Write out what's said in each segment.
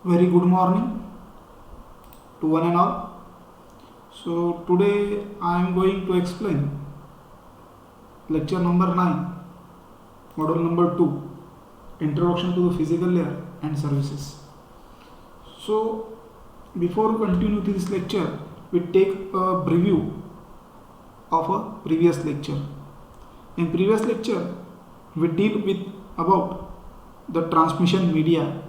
Very good morning to one and all. So today I am going to explain lecture number 9, module number 2, introduction to the physical layer and services. So before we continue this lecture, we take a preview of a previous lecture. In previous lecture, we deal with about the transmission media.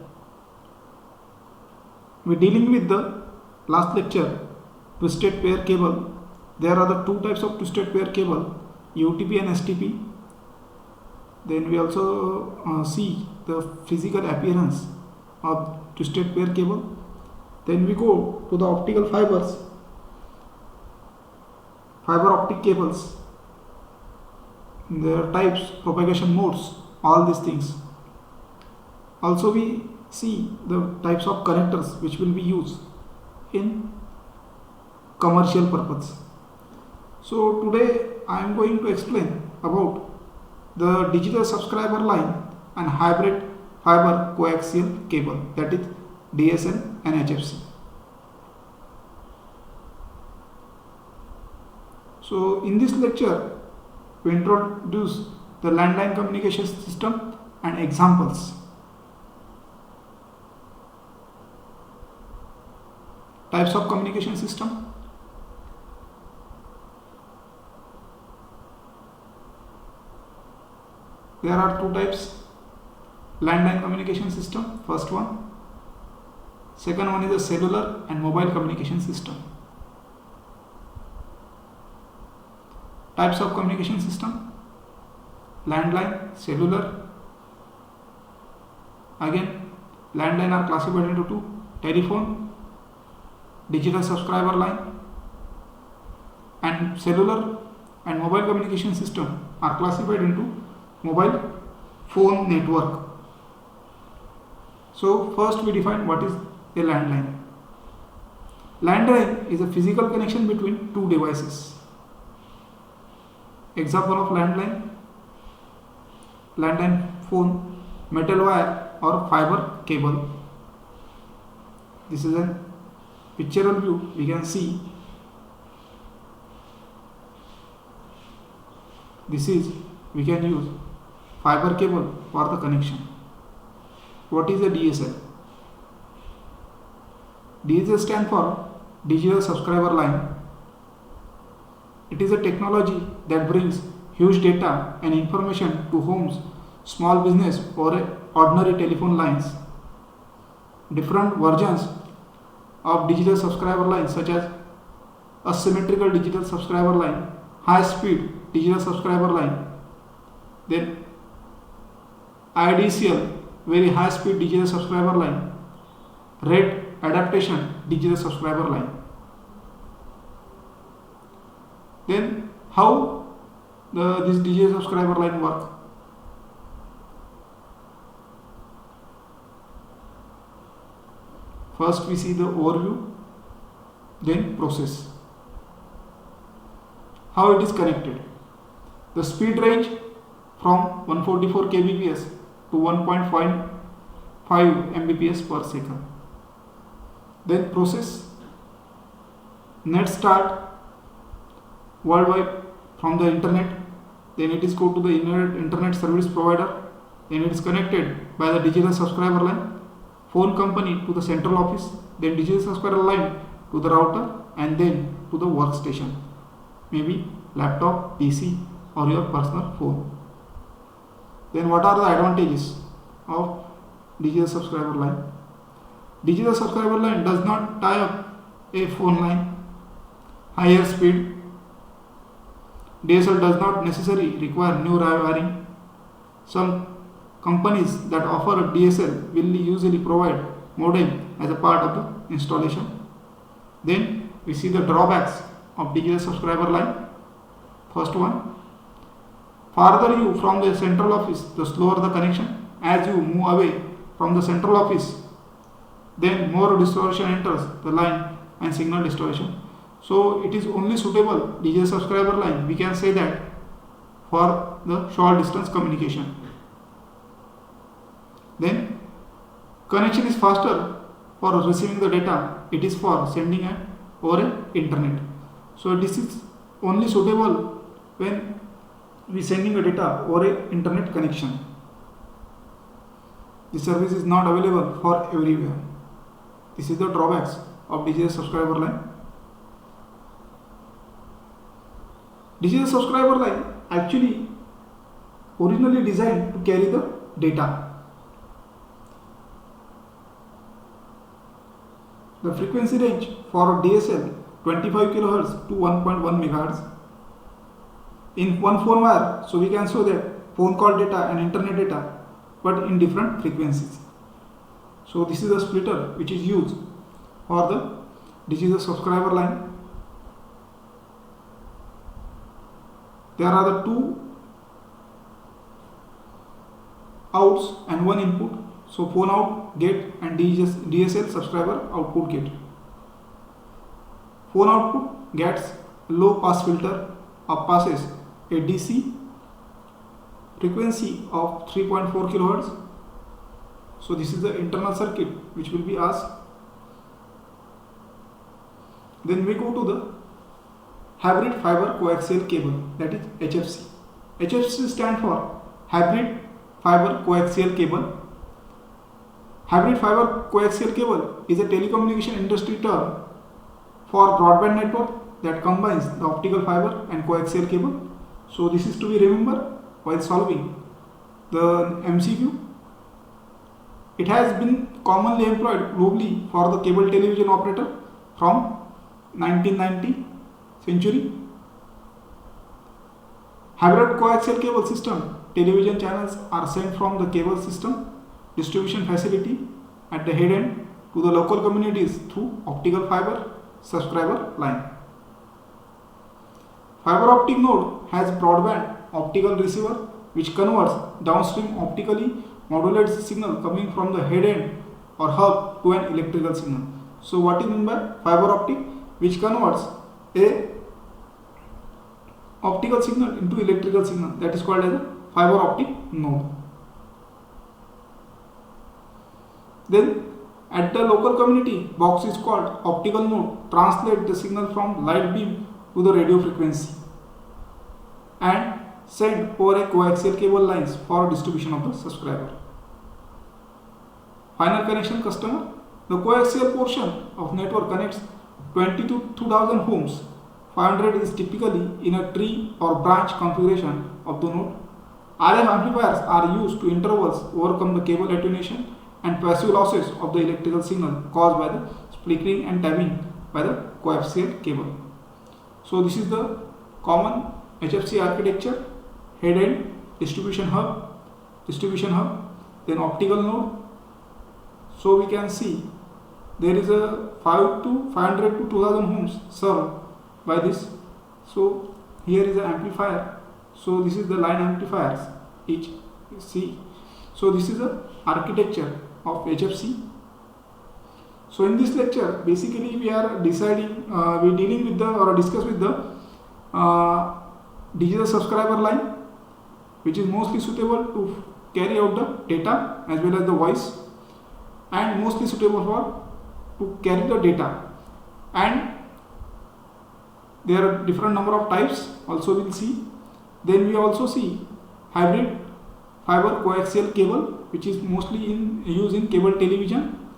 We dealing with the last lecture twisted pair cable. There are the two types of twisted pair cable, UTP and STP. Then we also see the physical appearance of twisted pair cable. Then we go to the optical fibers, fiber optic cables, their types, propagation modes, all these things. Also we see the types of connectors which will be used in commercial purpose. So today I am going to explain about the digital subscriber line and hybrid fiber coaxial cable, that is DSL and HFC. So in this lecture we introduce the landline communication system and examples. Types of communication system. There are two types. Landline communication system, first one. Second one is the cellular and mobile communication system. Types of communication system. Landline, cellular. Again, landline are classified into two: telephone, digital subscriber line, and cellular and mobile communication system are classified into mobile phone network. So first we define what is a landline. Landline is a physical connection between two devices. Example of landline: landline phone, metal wire or fiber cable. This is a pictorial view. We can see this is, we can use fiber cable for the connection. What is a DSL? DSL stands for digital subscriber line. It is a technology that brings huge data and information to homes, small business or ordinary telephone lines. Different versions of digital subscriber line such as asymmetrical digital subscriber line, high speed digital subscriber line, then IDCL, very high speed digital subscriber line, red adaptation digital subscriber line. Then how this digital subscriber line work? First we see the overview, then process. How it is connected. The speed range from 144 kbps to 1.55 mbps per second. Then process. Net start worldwide from the internet. Then it is go to the internet service provider. Then it is connected by the digital subscriber line. Phone company to the central office, then digital subscriber line to the router, and then to the workstation, maybe laptop, PC or your personal phone. Then what are the advantages of digital subscriber line? Digital subscriber line does not tie up a phone line. Higher speed. DSL does not necessarily require new wiring. Some companies that offer a DSL will usually provide modem as a part of the installation. Then we see the drawbacks of digital subscriber line. First one, farther you from the central office, the slower the connection. As you move away from the central office, then more distortion enters the line and signal distortion. So it is only suitable digital subscriber line, we can say that, for the short distance communication. Then connection is faster for receiving the data, it is for sending it over internet. So this is only suitable when we sending the data over internet connection. The service is not available for everywhere. This is the drawbacks of digital subscriber line. Digital subscriber line actually originally designed to carry the data. The frequency range for DSL 25 kHz to 1.1 MHz. In one phone wire, so we can show that phone call data and internet data, but in different frequencies. So this is a splitter which is used for the digital subscriber line. There are the two outs and one input. So phone out gate and DSL subscriber output gate. Phone output gets low pass filter or passes a DC frequency of 3.4 kHz. So this is the internal circuit which will be asked. Then we go to the hybrid fiber coaxial cable, that is HFC. HFC stands for hybrid fiber coaxial cable. Hybrid fiber coaxial cable is a telecommunication industry term for broadband network that combines the optical fiber and coaxial cable. So this is to be remembered while solving the MCQ. It has been commonly employed globally for the cable television operator from 1990 century. Hybrid coaxial cable system television channels are sent from the cable system distribution facility at the head end to the local communities through optical fiber subscriber line. Fiber optic node has broadband optical receiver which converts downstream optically modulated signal coming from the head end or hub to an electrical signal. So what is meant by fiber optic? Which converts a optical signal into electrical signal, that is called as a fiber optic node. Then at the local community, box is called optical node, translate the signal from light beam to the radio frequency and send over a coaxial cable lines for distribution of the subscriber. Final connection customer. The coaxial portion of network connects 20 to 2000 homes. 500 is typically in a tree or branch configuration of the node. RF amplifiers are used to intervals overcome the cable attenuation and passive losses of the electrical signal caused by the flickering and tapping by the coaxial cable. So this is the common HFC architecture: head end, distribution hub, then optical node. So we can see there is a 500 to 2000 homes served by this. So here is the amplifier. So this is the line amplifiers each see. So this is the architecture of HFC. So in this lecture basically we are dealing with the or discuss with the digital subscriber line, which is mostly suitable to carry out the data as well as the voice, and mostly suitable for to carry the data. And there are different number of types also we'll see. Then we also see hybrid fiber coaxial cable, which is mostly used in cable television,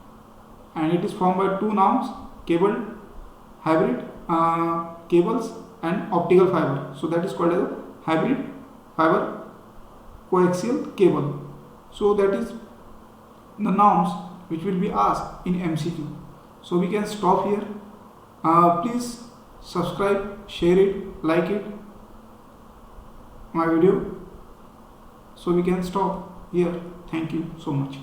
and it is formed by two norms: cable hybrid cables and optical fiber. So that is called as a hybrid fiber coaxial cable. So that is the norms which will be asked in MCQ. So we can stop here. Please subscribe, share it, like it my video. So we can stop here. Thank you so much.